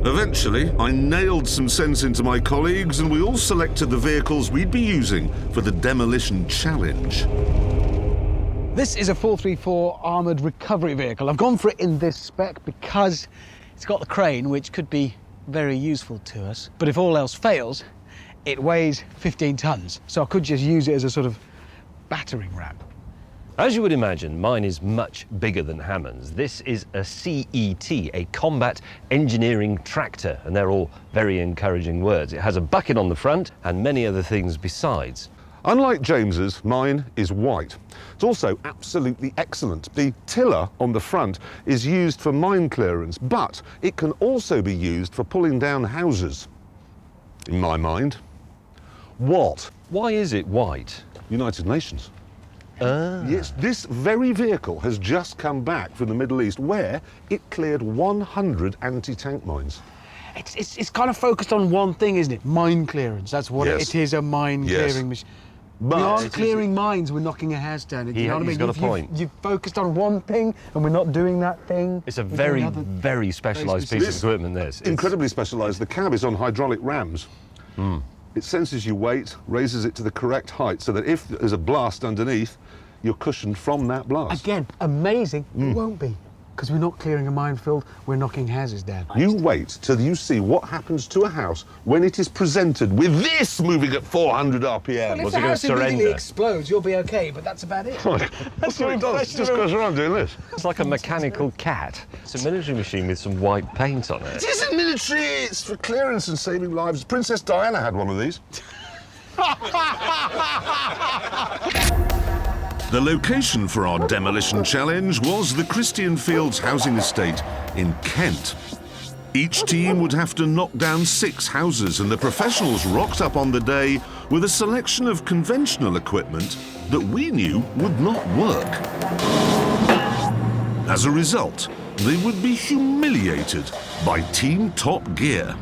Eventually, I nailed some sense into my colleagues and we all selected the vehicles we'd be using for the Demolition Challenge. This is a 434 armoured recovery vehicle. I've gone for it in this spec because it's got the crane, which could be very useful to us. But if all else fails, it weighs 15 tonnes. So I could just use it as a sort of battering ram. As you would imagine, mine is much bigger than Hammond's. This is a CET, a combat engineering tractor, and they're all very encouraging words. It has a bucket on the front and many other things besides. Unlike James's, mine is white. It's also absolutely excellent. The tiller on the front is used for mine clearance, but it can also be used for pulling down houses. In my mind. What? Why is it white? United Nations. Ah. Yes, this very vehicle has just come back from the Middle East where it cleared 100 anti-tank mines. It's kind of focused on one thing, isn't it? Mine clearance. That's what it is, a mine clearing machine. But we aren't clearing mines, we're knocking a house down. You know what I mean? He's got a point. You've focused on one thing and we're not doing that thing. It's a very, very specialised piece of equipment, this. Incredibly specialised. The cab is on hydraulic rams. It senses your weight, raises it to the correct height so that if there's a blast underneath, you're cushioned from that blast. Again, amazing. It won't be, because we're not clearing a minefield, we're knocking houses down. You wait till you see what happens to a house when it is presented with this moving at 400 RPM. Well, Was if it the going to house immediately surrender? explodes, you'll be okay, but that's about it. That's what it does. It just goes around doing this. It's like a mechanical cat. It's a military machine with some white paint on it. It isn't military, it's for clearance and saving lives. Princess Diana had one of these. The location for our demolition challenge was the Christian Fields housing estate in Kent. Each team would have to knock down 6 houses, and the professionals rocked up on the day with a selection of conventional equipment that we knew would not work. As a result, they would be humiliated by Team Top Gear.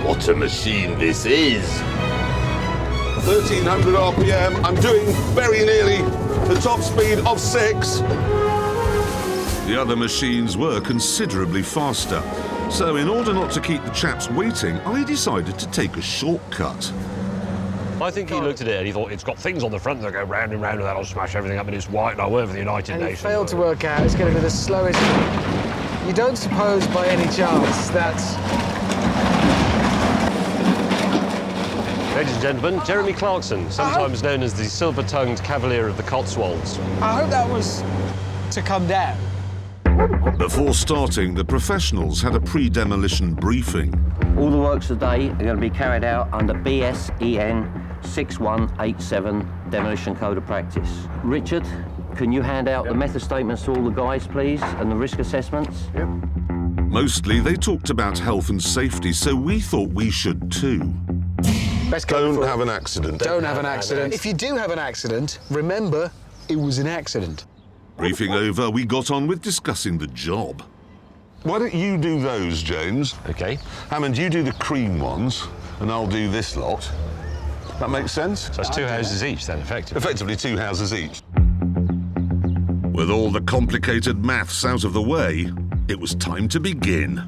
What a machine this is! 1300 RPM, I'm doing very nearly the top speed of 6. The other machines were considerably faster, so in order not to keep the chaps waiting, I decided to take a shortcut. I think he looked at it and he thought, it's got things on the front that go round and round and that'll smash everything up, and it's white and I work for the United And he Nations. failed to work out it's going to be the slowest. You don't suppose by any chance that... Ladies and gentlemen, Jeremy Clarkson, sometimes known as the silver-tongued Cavalier of the Cotswolds. I hope that was to come down. Before starting, the professionals had a pre-demolition briefing. All the works today are going to be carried out under BSEN 6187 Demolition Code of Practice. Richard, can you hand out the method statements to all the guys, please, and the risk assessments? Yep. Mostly, they talked about health and safety, so we thought we should too. Don't have an accident. Don't have an accident. If you do have an accident, remember, it was an accident. Briefing over, we got on with discussing the job. Why don't you do those, James? OK. Hammond, you do the cream ones, and I'll do this lot. That makes sense? So it's 2 houses each then, effectively. Effectively 2 houses each. With all the complicated maths out of the way, it was time to begin.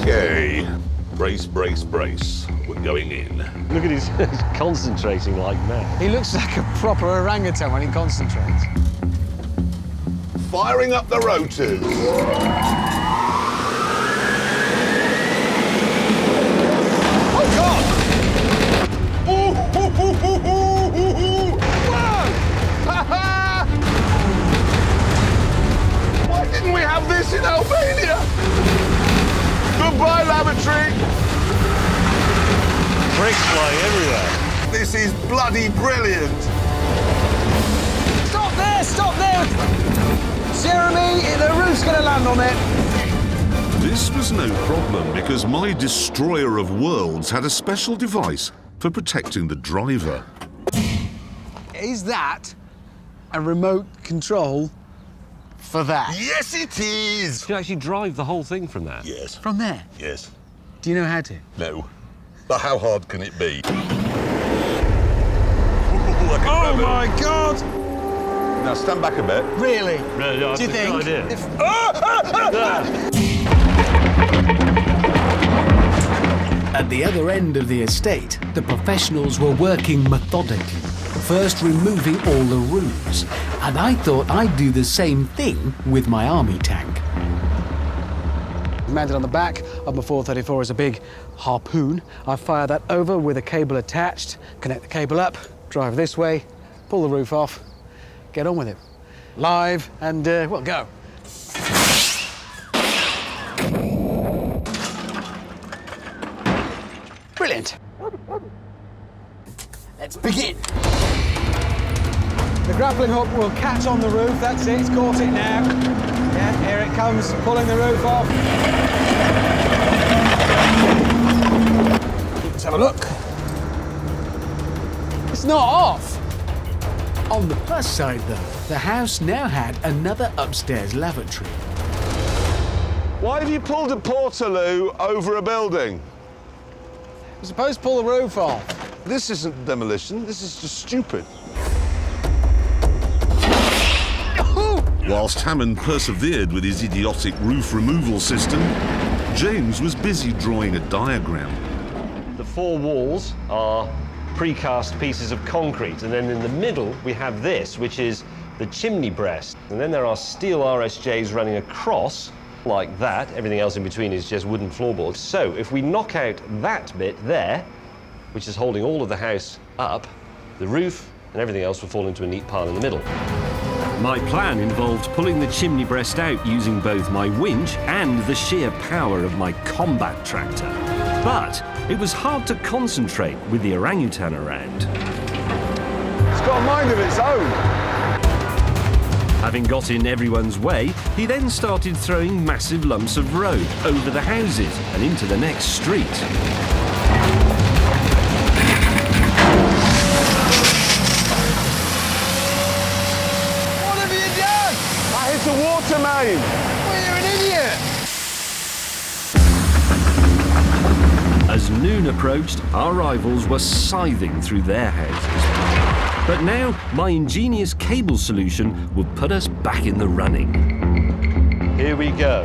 Okay. Brace, brace, brace. We're going in. Look at he's concentrating like mad. He looks like a proper orangutan when he concentrates. Firing up the rotors. Oh, God! Why didn't we have this in Albania? Goodbye, lavatory. Bricks flying everywhere. This is bloody brilliant. Stop there! Stop there! Jeremy, the roof's going to land on it. This was no problem because my destroyer of worlds had a special device for protecting the driver. Is that a remote control for that? Yes, it is! You actually drive the whole thing from that? Yes. From there? Yes. Do you know how to? No. But how hard can it be? Oh my God! Now stand back a bit. Really? No, Do you think? Idea. At the other end of the estate, the professionals were working methodically, first removing all the roofs, and I thought I'd do the same thing with my army tank. Mounted on the back of my 434 is a big harpoon. I fire that over with a cable attached, connect the cable up, drive this way, pull the roof off, get on with it. Live and, well, go. Brilliant. Let's begin. The grappling hook will catch on the roof. That's it, it's caught it now. Yeah, here it comes, pulling the roof off. Let's have a look. It's not off. On the plus side, though, the house now had another upstairs lavatory. Why have you pulled a portaloo over a building? We're supposed to pull the roof off. This isn't demolition, this is just stupid. Whilst Hammond persevered with his idiotic roof removal system, James was busy drawing a diagram. The four walls are precast pieces of concrete, and then in the middle we have this, which is the chimney breast. And then there are steel RSJs running across like that. Everything else in between is just wooden floorboards. So if we knock out that bit there, which is holding all of the house up, the roof and everything else will fall into a neat pile in the middle. My plan involved pulling the chimney breast out using both my winch and the sheer power of my combat tractor. But it was hard to concentrate with the orangutan around. It's got a mind of its own. Having got in everyone's way, he then started throwing massive lumps of road over the houses and into the next street. What have you done? I hit a water main. Well, you're an idiot. As noon approached, our rivals were scything through their houses. But now, my ingenious cable solution would put us back in the running. Here we go.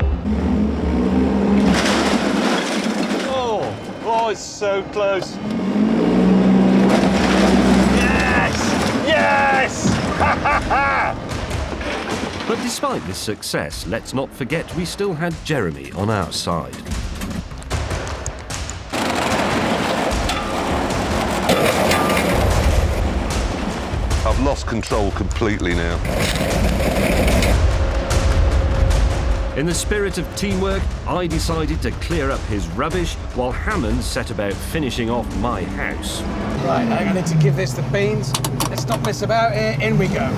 Oh, it's so close. Yes! Yes! Ha ha ha! But despite this success, let's not forget we still had Jeremy on our side. I've lost control completely now. In the spirit of teamwork, I decided to clear up his rubbish while Hammond set about finishing off my house. Right, I need to give this the beans. Let's not mess about here. In we go.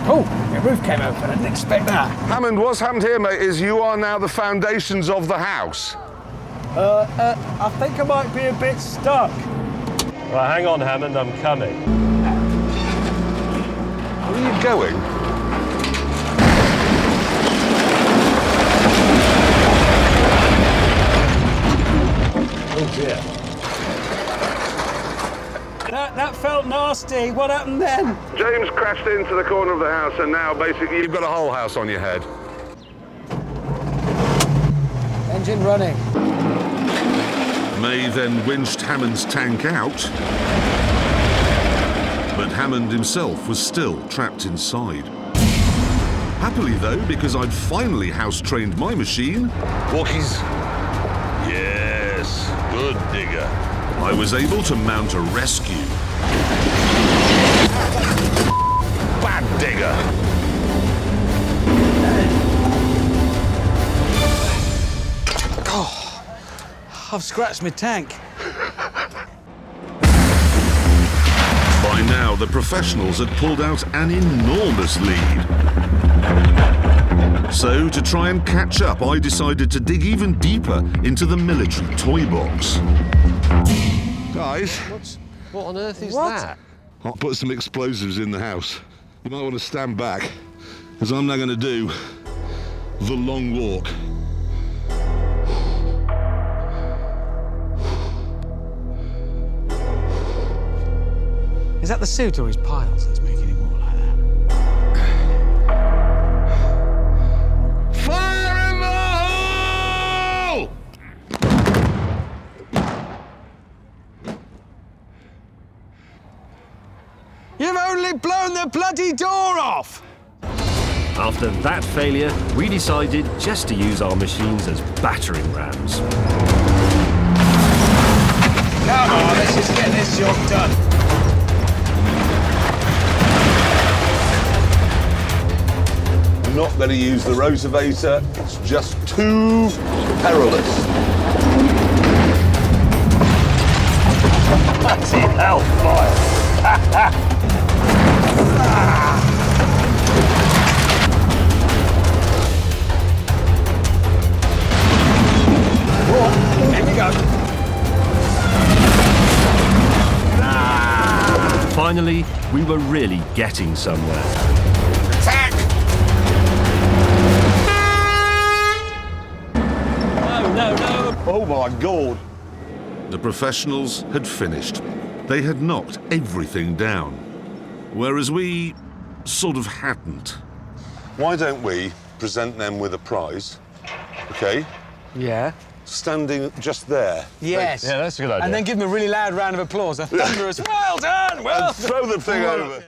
Oh, the roof came open. I didn't expect that. Hammond, what's happened here, mate, is you are now the foundations of the house. I think I might be a bit stuck. Well, hang on, Hammond, I'm coming. Where are you going? Oh dear. That felt nasty. What happened then? James crashed into the corner of the house and now basically you've got a whole house on your head. Engine running. May then winched Hammond's tank out, but Hammond himself was still trapped inside. Happily though, because I'd finally house-trained my machine, Walkies. Yes, good digger. I was able to mount a rescue. Bad digger. I've scratched my tank. By the professionals had pulled out an enormous lead. So, to try and catch up, I decided to dig even deeper into the military toy box. Guys, What on earth is that? I'll put some explosives in the house. You might want to stand back, as I'm now going to do the long walk. Is that the suit or his piles that's making him walk like that? Fire in the hole! You've only blown the bloody door off! After that failure, we decided just to use our machines as battering rams. Come on, let's just get this job done. I'm not going to use the rotavator. It's just too perilous. Bloody hellfire! Here we go. Finally, we were really getting somewhere. No. Oh my God. The professionals had finished. They had knocked everything down, whereas we sort of hadn't. Why don't we present them with a prize? Okay? Yeah. Standing just there. Yes. Yeah, that's a good idea. And then give him a really loud round of applause. A thunderous, well done, well And throw the thing over.